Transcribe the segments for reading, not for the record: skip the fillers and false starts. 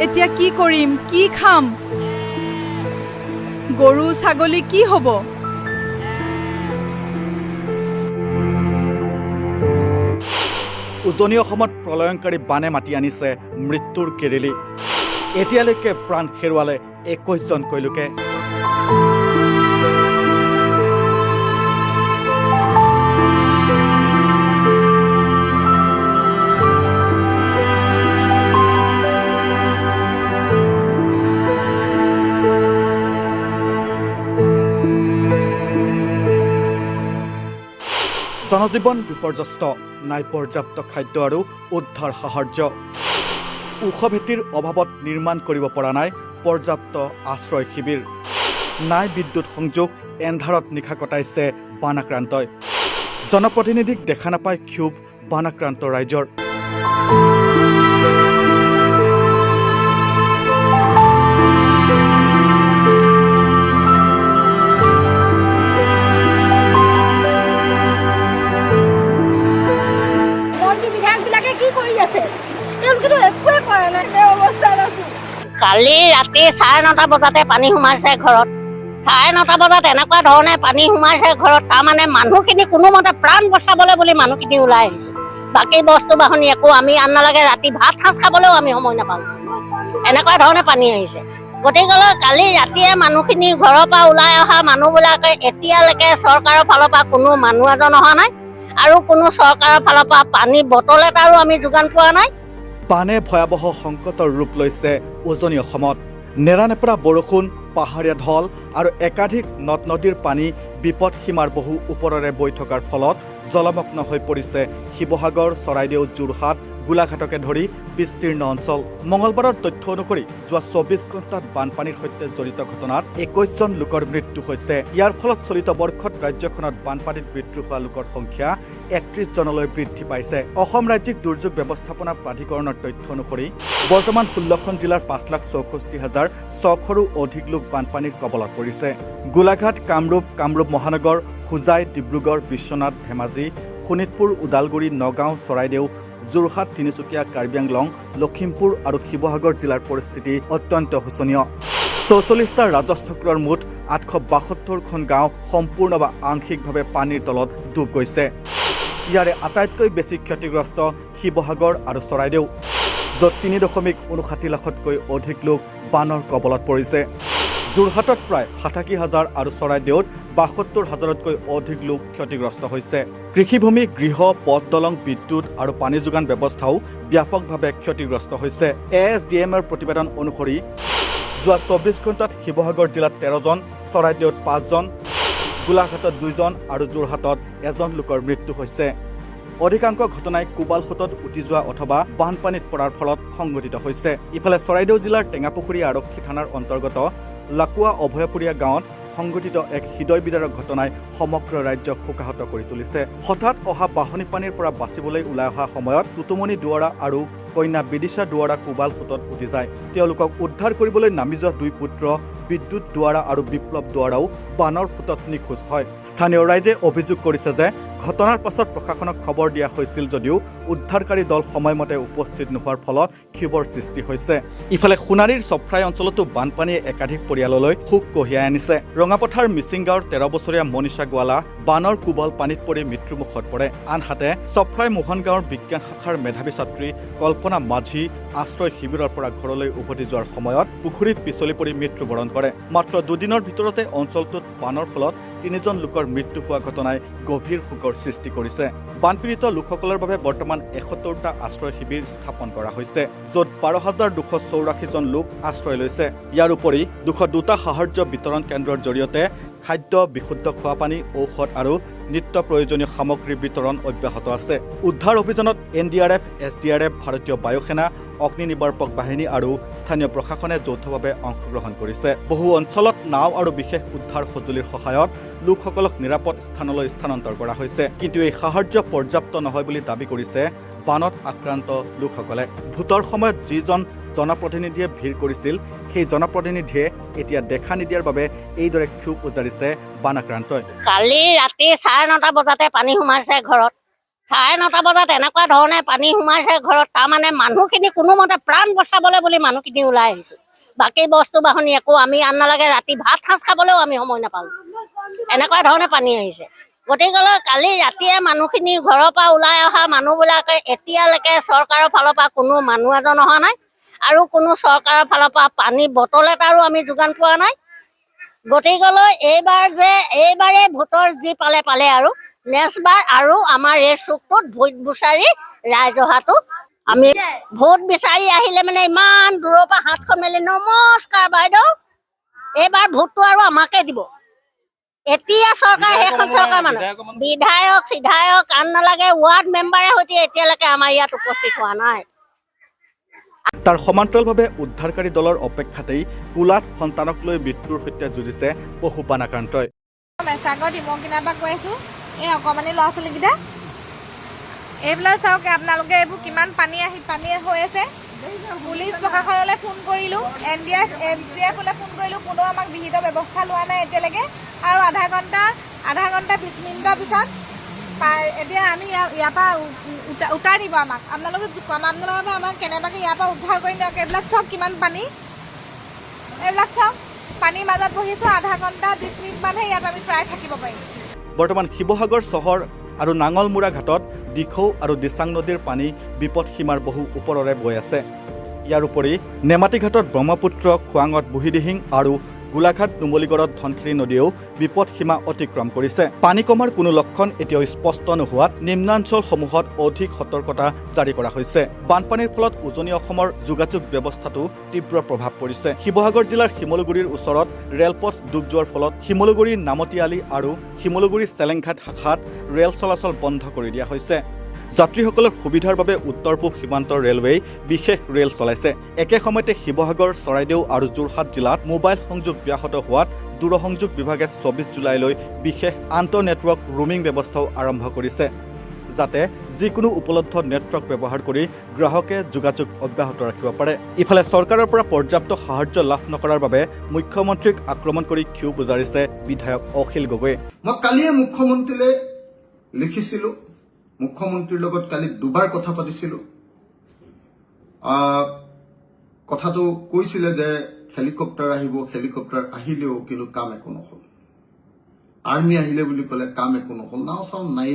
এতিয়া কি কৰিম, কি খাম? গৰু ছাগলী কি হ'ব? উজনি অসমত প্ৰলয়ংকাৰী বানে মাতি আনিছে মৃত্যুৰ কেৰেলি। এতিয়ালৈকে প্ৰাণ হেৰুৱালে 21জনকৈ লোকে। জনজীৱন বিপৰ্যস্ত, নাই পৰ্যাপ্ত খাদ্য আৰু উদ্ধাৰ সাহায্য। ওখ ভেটিৰ অভাৱত নিৰ্মাণ কৰিব পৰা নাই পৰ্যাপ্ত আশ্ৰয় শিবিৰ। নাই বিদ্যুৎ সংযোগ, এন্ধাৰত নিশা কটাইছে বানাক্ৰান্তই। জনপ্ৰতিনিধিক দেখা নাপায় ক্ষোভ বানাক্ৰান্ত ৰাইজৰ। কালি ৰাতি 9:30 বজাতে পানী সোমাইছে ঘৰত। 9:30 বজাত এনেকুৱা ধৰণে পানী সোমাইছে ঘৰত, তাৰমানে মানুহখিনি কোনোমতে প্ৰাণ বচাবলৈ বুলি মানুহখিনি ওলাই আহিছে। বাকী বস্তু বাহনি একো আমি আন নালাগে, ৰাতি ভাত সাজ খাবলৈও আমি সময় নাপালোঁ। এনেকুৱা ধৰণে পানী আহিছে। গতিকে কালি ৰাতিয়ে মানুহখিনি ঘৰৰ পৰা ওলাই অহা মানুহবিলাকে এতিয়ালৈকে চৰকাৰৰ ফালৰ পৰা কোনো মানুহ এজন অহা নাই আৰু কোনো চৰকাৰৰ ফালৰ পৰা পানী বটল এটাৰো আমি যোগান পোৱা নাই। বানে ভয়াৱহ সংকটৰ ৰূপ লৈছে উজনি অসমত। নেৰানেপেৰা বৰষুণ, পাহাৰীয়া ঢল আৰু একাধিক নদ নদীৰ পানী বিপদ সীমাৰ বহু ওপৰেৰে বৈ থকাৰ ফলত জলমগ্ন হৈ পৰিছে শিৱসাগৰ, চৰাইদেউ, যোৰহাট, গোলাঘাটকে ধৰি বিস্তীৰ্ণ অঞ্চল। মঙলবাৰৰ তথ্য অনুসৰি যোৱা 24 ঘণ্টাত বানপানীৰ সৈতে জড়িত ঘটনাত 21জন লোকৰ মৃত্যু হৈছে। ইয়াৰ ফলত চলিত বৰ্ষত ৰাজ্যখনত বানপানীত মৃত্যু হোৱা লোকৰ সংখ্যা 31 জনলৈ বৃদ্ধি পাইছে। অসম ৰাজ্যিক দুৰ্যোগ ব্যৱস্থাপনা প্ৰাধিকৰণৰ তথ্য অনুসৰি বৰ্তমান 16খন জিলাৰ 5,64,600ৰো অধিক লোক বানপানীৰ কবলত পৰিছে। গোলাঘাট, কামৰূপ মহানগৰ, হোজাই, ডিব্ৰুগড়, বিশ্বনাথ, ধেমাজি, শোণিতপুৰ, ওদালগুৰি, নগাঁও, চৰাইদেউ, যোৰহাট, তিনিচুকীয়া, কাৰ্বি আংলং, লখিমপুৰ আৰু শিৱসাগৰ জিলাৰ পৰিস্থিতি অত্যন্ত শোচনীয়। 44টা ৰাজচক্ৰৰ মুঠ 872খন গাঁও সম্পূৰ্ণ বা আংশিকভাৱে পানীৰ তলত ডুব গৈছে। ইয়াৰে আটাইতকৈ বেছি ক্ষতিগ্ৰস্ত শিৱসাগৰ আৰু চৰাইদেউ, য'ত 3.59 লাখতকৈ অধিক লোক বানৰ কবলত পৰিছে। যোৰহাটত প্ৰায় 87,000 আৰু চৰাইদেউত 72,000তকৈ অধিক লোক ক্ষতিগ্ৰস্ত হৈছে। কৃষিভূমি, গৃহ, পথ, দলং, বিদ্যুৎ আৰু পানী যোগান ব্যৱস্থাও ব্যাপকভাৱে ক্ষতিগ্ৰস্ত হৈছে। ASDMৰ প্ৰতিবেদন অনুসৰি যোৱা 24 ঘণ্টাত শিৱসাগৰ জিলাত 13 জন, চৰাইদেউত 5 জন, গোলাঘাটত 2 জন আৰু যোৰহাটত 1জন লোকৰ মৃত্যু হৈছে। অধিকাংশ ঘটনাই কোবাল সোঁতত উটি যোৱা অথবা বানপানীত পৰাৰ ফলত সংঘটিত হৈছে। ইফালে চৰাইদেউ জিলাৰ টেঙাপুখুৰী আৰক্ষী থানাৰ অন্তৰ্গত লাকুৱা অভয়পুৰীয়া গাঁৱত সংঘটিত এক হৃদয় বিদাৰক ঘটনাই সমগ্ৰ ৰাজ্যক শোকাহত কৰি তুলিছে। হঠাৎ অহা বাঢ়নী পানীৰ পৰা বাচিবলৈ ওলাই অহা সময়ত টুটুমণি দুৱাৰা আৰু কন্যা বিদিশা দুৱাৰা কোবাল সোঁতত উটি যায়। তেওঁলোকক উদ্ধাৰ কৰিবলৈ নামি যোৱা 2 পুত্ৰ বিদ্যুৎ দুৱাৰা আৰু বিপ্লৱ দুৱাৰাও বানৰ সোঁতত নিখোজ হয়। স্থানীয় ৰাইজে অভিযোগ কৰিছে যে ঘটনাৰ পাছত প্ৰশাসনক খবৰ দিয়া হৈছিল যদিও উদ্ধাৰকাৰী দল সময়মতে উপস্থিত নোহোৱাৰ ফলত ক্ষোভৰ সৃষ্টি হৈছে। ইফালে সোণাৰীৰ চফ্ৰাই অঞ্চলতো বানপানীয়ে একাধিক পৰিয়াললৈ শোক কঢ়িয়াই আনিছে। ৰঙাপথাৰ মিচিংগাঁৱৰ 13 বছৰীয়া মনীষা গোৱালা বানৰ কোবল পানীত পৰি মৃত্যুমুখত পৰে। আনহাতে চফ্ৰাই মোহন গাঁৱৰ বিজ্ঞান শাখাৰ মেধাৱী ছাত্ৰী কল্পনা মাঝি আশ্ৰয় শিবিৰৰ পৰা ঘৰলৈ উভতি যোৱাৰ সময়ত পুখুৰীত পিছলি পৰি মৃত্যুবৰণ কৰে। মাত্ৰ 2 দিনৰ ভিতৰতে অঞ্চলটোত বানৰ ফলত 3জন লোকৰ মৃত্যু হোৱা ঘটনাই গভীৰ শোকৰ সৃষ্টি কৰিছে। বানপীড়িত লোকসকলৰ বাবে বৰ্তমান 71টা আশ্ৰয় শিবিৰ স্থাপন কৰা হৈছে, য'ত 12,284 জন লোক আশ্ৰয় লৈছে। ইয়াৰ উপৰি 202টা সাহায্য বিতৰণ কেন্দ্ৰৰ জৰিয়তে খাদ্য, বিশুদ্ধ খোৱাপানী, ঔষধ আৰু নিত্য প্ৰয়োজনীয় সামগ্ৰীৰ বিতৰণ অব্যাহত আছে। উদ্ধাৰ অভিযানত NDRF, SDRF, ভাৰতীয় বায়ু সেনা, অগ্নি নিৰ্বাপক বাহিনী আৰু স্থানীয় প্ৰশাসনে যৌথভাৱে অংশগ্ৰহণ কৰিছে। বহু অঞ্চলত নাও আৰু বিশেষ উদ্ধাৰ সঁজুলিৰ সহায়ত লোকসকলক নিৰাপদ স্থানলৈ স্থানান্তৰ কৰা হৈছে। কিন্তু এই সাহায্য পৰ্যাপ্ত নহয় বুলি দাবী কৰিছে বানত আক্ৰান্ত লোকসকলে। ভোটৰ সময়ত যিজন জনপ্ৰতিনিধিয়ে ভিৰ কৰিছিল, সেই জনপ্ৰতিনিধিয়ে এতিয়া দেখা নিদিয়াৰ বাবে এইদৰে ক্ষোভ উজাৰিছে বান আক্ৰান্তই। কালি ৰাতি 9:30 বজাতে পানী সোমাইছে ঘৰত। 9:30 বজাত এনেকুৱা ধৰণে পানী সোমাইছে ঘৰত, তাৰমানে মানুহখিনি কোনোমতে প্ৰাণ বচাবলৈ বুলি মানুহখিনি ওলাই আহিছোঁ। বাকী বস্তু বাহনি একো আমি আন নালাগে, ৰাতি ভাত সাঁজ খাবলৈও আমি সময় নাপালোঁ, এনেকুৱা ধৰণে পানী আহিছে। গতিকে কালি ৰাতিয়ে মানুহখিনি ঘৰৰ পৰা ওলাই অহা মানুহবিলাকে এতিয়ালৈকে চৰকাৰৰ ফালৰ পৰা কোনো মানুহ এজন অহা নাই, আৰু কোনো চৰকাৰৰ ফালৰ পৰা পানী বটল এটাৰো আমি যোগান পোৱা নাই। গতিকেলৈ এইবাৰে ভোটৰ যি পালে আৰু নেক্সটবাৰ আৰু আমাৰ এই চুকটোত ভোট বিচাৰি ৰাইজ অহাটো, আমি ভোট বিচাৰি আহিলে মানে ইমান দূৰৰ পৰা হাতখন মেলি নমস্কাৰ বাইদেউ, এইবাৰ ভোটটো আৰু আমাকে দিব। এতিয়া চৰকাৰ সেইখন চৰকাৰ মানুহ বিধায়ক চিধায়ক আন নালাগে, ৱাৰ্ড মেম্বাৰে সৈতে এতিয়ালৈকে আমাৰ ইয়াত উপস্থিত হোৱা নাই। তাৰ সমান্তৰালভাৱে উদ্ধাৰকাৰী দলৰ অপেক্ষাতেই কোলাত সন্তানক লৈ মৃত্যুৰ সৈতে যুঁজিছে পশুপান আক্ৰান্তই। মেচাগত ইমকিনাৰ পৰা কৈ আছোঁ, এই অকণমানি ল'ৰা ছোৱালীকেইটা এইবিলাক চাওক, আপোনালোকে এইবোৰ কিমান পানী হৈ আছে। পুলিচ প্ৰশাসনলৈ ফোন কৰিলোঁ, NDF SDFলৈ ফোন কৰিলোঁ, কোনো আমাক বিহিত ব্যৱস্থা লোৱা নাই এতিয়ালৈকে। আৰু আধা ঘণ্টা 20 মিনিটৰ পিছত এতিয়া আমি ইয়াৰ পৰা উতাৰ দিব আমাক। আপোনালোকে আমাক কেনেবাকৈ ইয়াৰ পৰা উদ্ধাৰ কৰি নিয়ক। এইবিলাক চাওক কিমান পানী, এইবিলাক চাওক পানীৰ মাজত বহিছোঁ, আধা ঘণ্টা 20 মিনিটমানহে ইয়াত আমি প্ৰায় থাকিব পাৰিম। বৰ্তমান শিৱসাগৰ চহৰ আৰু নাঙলমোৰা ঘাটত দিখৌ আৰু দিচাং নদীৰ পানী বিপদ সীমাৰ বহু ওপৰৰে বৈ আছে। ইয়াৰ উপৰি নেমাটি ঘাটত ব্ৰহ্মপুত্ৰ, খোৱাঙত বুঢ়ীদিহিং আৰু গোলাঘাট নুমলীগড়ত ধনশিৰি নদীয়েও বিপদ সীমা অতিক্ৰম কৰিছে। পানী কমাৰ কোনো লক্ষণ এতিয়াও স্পষ্ট নোহোৱাত নিম্নাঞ্চলসমূহত অধিক সতৰ্কতা জাৰি কৰা হৈছে। বানপানীৰ ফলত উজনি অসমৰ যোগাযোগ ব্যৱস্থাতো তীব্ৰ প্ৰভাৱ পৰিছে। শিৱসাগৰ জিলাৰ শিমলুগুৰিৰ ওচৰত ৰেলপথ ডুব যোৱাৰ ফলত শিমলুগুৰিৰ নামতিয়ালি আৰু শিমলুগুৰি চেলেংঘাট শাখাত ৰেল চলাচল বন্ধ কৰি দিয়া হৈছে। যাত্ৰীসকলৰ সুবিধাৰ বাবে উত্তৰ পূব সীমান্তৰ ৰেলৱেই বিশেষ ৰেল চলাইছে। একে সময়তে শিৱসাগৰ, চৰাইদেউ আৰু যোৰহাট জিলাত মোবাইল সংযোগ ব্যাহত হোৱাত দূৰসংযোগ বিভাগে 24 জুলাইলৈ বিশেষ আন্তঃ নেটৱৰ্ক ৰোমিং ব্যৱস্থাও আৰম্ভ কৰিছে, যাতে যিকোনো উপলব্ধ নেটৱৰ্ক ব্যৱহাৰ কৰি গ্ৰাহকে যোগাযোগ অব্যাহত ৰাখিব পাৰে। ইফালে চৰকাৰৰ পৰা পৰ্যাপ্ত সাহায্য লাভ নকৰাৰ বাবে মুখ্যমন্ত্ৰীক আক্ৰমণ কৰি ক্ষোভ গুজাৰিছে বিধায়ক অখিল গগৈয়ে। মই কালিয়ে মুখ্যমন্ত্ৰীলৈ লিখিছিলোঁ, মুখ্যমন্ত্ৰীৰ লগত কালি দুবাৰ কথা পাতিছিলোঁ। কথাটো কৈছিলে যে হেলিকপ্টাৰ আহিব, হেলিকপ্টাৰ আহিলেও কিন্তু কাম একো নহ'ল। আৰ্মি আহিলে বুলি ক'লে কাম একো নহ'ল। নাও চাও নাই,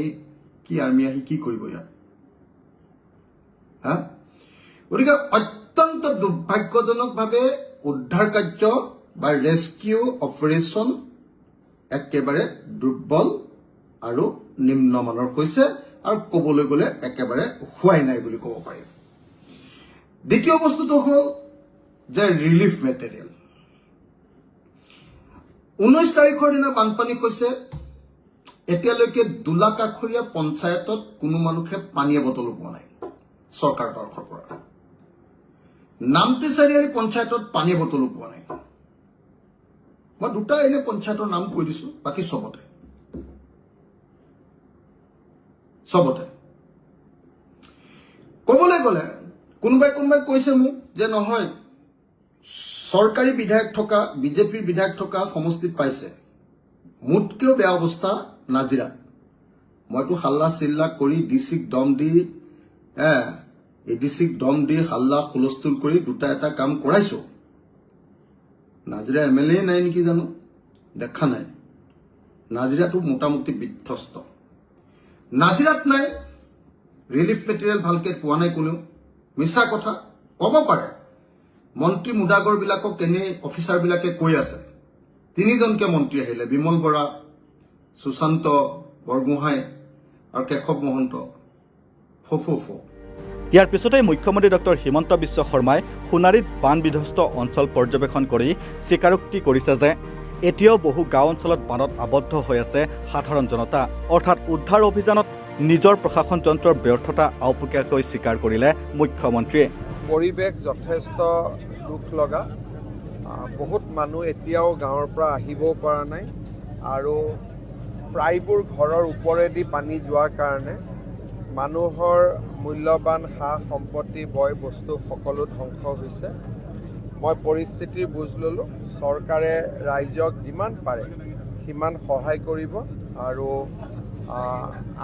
কি আৰ্মি আহি কি কৰিব ইয়াত? গতিকে অত্যন্ত দুৰ্ভাগ্যজনকভাৱে উদ্ধাৰ কাৰ্য বা ৰেস্কিউ অপাৰেশ্যন একেবাৰে দুৰ্বল আৰু নিম্নমানৰ হৈছে, আৰু ক'বলৈ গ'লে একেবাৰে হোৱাই নাই বুলি ক'ব পাৰি। দ্বিতীয় বস্তুটো হ'ল যে ৰিলিফ মেটেৰিয়েল। 19 তাৰিখৰ দিনা বানপানী হৈছে, এতিয়ালৈকে দোলাকাষৰীয়া পঞ্চায়তত কোনো মানুহে পানীয় বটলো পোৱা নাই চৰকাৰৰ তৰফৰ পৰা। নামতি চাৰিআলি পঞ্চায়তত পানীয় বটলো পোৱা নাই। মই দুটা এনে পঞ্চায়তৰ নাম কৈ দিছোঁ, বাকী চবতে ক'বলৈ গ'লে কোনোবাই কৈছে মোক যে নহয়, চৰকাৰী বিধায়ক থকা, বিজেপিৰ বিধায়ক থকা সমষ্টিত পাইছে। মোতকৈও বেয়া অৱস্থা নাজিৰাত। মইতো হাল্লা চিল্লা কৰি ডিচিক দম দি হাল্লা হুলস্থুল কৰি দুটা এটা কাম কৰাইছো। নাজিৰা MLA নাই নেকি জানো, দেখা নাই। নাজিৰাটো মোটামুটি বিধ্বস্ত। নাজিৰাত নাই, ৰিলিফ মেটেৰিয়েল ভালকে পোৱা নাই কোনেও। মিছা কথা ক'ব পাৰে, মন্ত্ৰী মুদাগৰবিলাকক এনে অফিচাৰবিলাকে কৈ আছে। 3জনকে মন্ত্ৰী আহিলে, বিমল বৰা, সুশান্ত বৰগোহাঁই আৰু কেশৱ মহন্ত। ইয়াৰ পিছতে মুখ্যমন্ত্ৰী ডক্টৰ হিমন্ত বিশ্ব শৰ্মাই সোণাৰীত বান বিধ্বস্ত অঞ্চল পৰ্যবেক্ষণ কৰি স্বীকাৰোক্তি কৰিছে যে এতিয়াও বহু গাঁও অঞ্চলত বানত আবদ্ধ হৈ আছে সাধাৰণ জনতা। অৰ্থাৎ উদ্ধাৰ অভিযানত নিজৰ প্ৰশাসন যন্ত্ৰৰ ব্যৰ্থতা আওপকীয়াকৈ স্বীকাৰ কৰিলে মুখ্যমন্ত্ৰীয়ে। পৰিৱেশ যথেষ্ট দুখ লগা। বহুত মানুহ এতিয়াও গাঁৱৰ পৰা আহিবও পৰা নাই, আৰু প্ৰায়বোৰ ঘৰৰ ওপৰেদি পানী যোৱাৰ কাৰণে মানুহৰ মূল্যৱান সা সম্পত্তি, বয় বস্তু সকলো ধ্বংস হৈছে। মই পৰিস্থিতিৰ বুজ ল'লোঁ। চৰকাৰে ৰাইজক যিমান পাৰে সিমান সহায় কৰিব, আৰু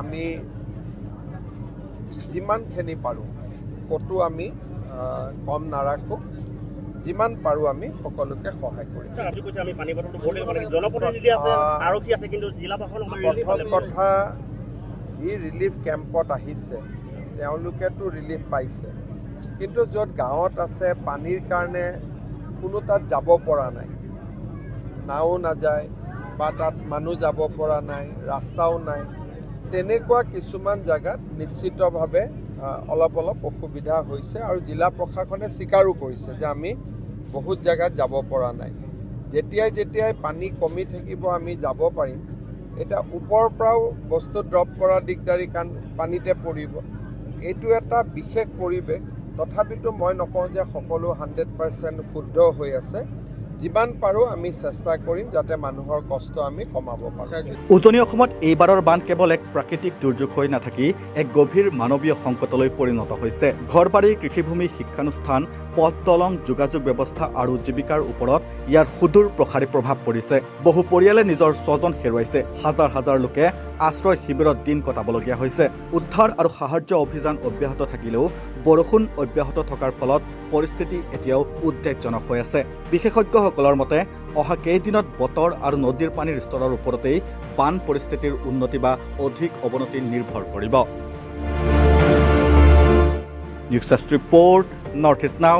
আমি যিমানখিনি পাৰোঁ ক'তো আমি কম নাৰাখোঁ, যিমান পাৰোঁ আমি সকলোকে সহায় কৰিম। প্ৰথম কথা, যি ৰিলিফ কেম্পত আহিছে তেওঁলোকেতো ৰিলিফ পাইছে, কিন্তু য'ত গাঁৱত আছে পানীৰ কাৰণে কোনো তাত যাব পৰা নাই, নাও নাযায় বা তাত মানুহ যাব পৰা নাই, ৰাস্তাও নাই, তেনেকুৱা কিছুমান জেগাত নিশ্চিতভাৱে অলপ অসুবিধা হৈছে আৰু জিলা প্ৰশাসনে স্বীকাৰো কৰিছে যে আমি বহুত জেগাত যাব পৰা নাই। যেতিয়াই পানী কমি থাকিব আমি যাব পাৰিম। এতিয়া ওপৰৰ পৰাও বস্তু ড্ৰপ কৰা দিগদাৰী, কাৰণ পানীতে পৰিব। এইটো এটা বিশেষ পৰিৱেশ, তথাপিতো মই নকওঁ যে সকলো 100% শুদ্ধ হৈ আছে। যিমান পাৰোঁ আমি চেষ্টা কৰিম যাতে মানুহৰ কষ্ট আমি কমাব পাৰোঁ। উজনি অসমত এইবাৰৰ বান কেৱল এক প্ৰাকৃতিক দুৰ্যোগ হৈ নাথাকি এক গভীৰ মানৱীয় সংকটলৈ পৰিণত হৈছে। ঘৰবাৰী, কৃষিভূমি, শিক্ষানুষ্ঠান, পথ দলং, যোগাযোগ ব্যৱস্থা আৰু জীৱিকাৰ ওপৰত ইয়াৰ সুদূৰ প্ৰসাৰী প্ৰভাৱ পৰিছে। বহু পৰিয়ালে নিজৰ স্বজন হেৰুৱাইছে। হাজাৰ হাজাৰ লোকে আশ্ৰয় শিবিৰত দিন কটাবলগীয়া হৈছে। উদ্ধাৰ আৰু সাহায্য অভিযান অব্যাহত থাকিলেও বৰষুণ অব্যাহত থকাৰ ফলত পৰিস্থিতি এতিয়াও উদ্বেগজনক হৈ আছে। বিশেষজ্ঞসকলৰ মতে অহা কেইদিনত বতৰ আৰু নদীৰ পানীৰ স্তৰৰ ওপৰতেই বান পৰিস্থিতিৰ উন্নতি বা অধিক অৱনতি নিৰ্ভৰ কৰিব। News desk report, north east নাও।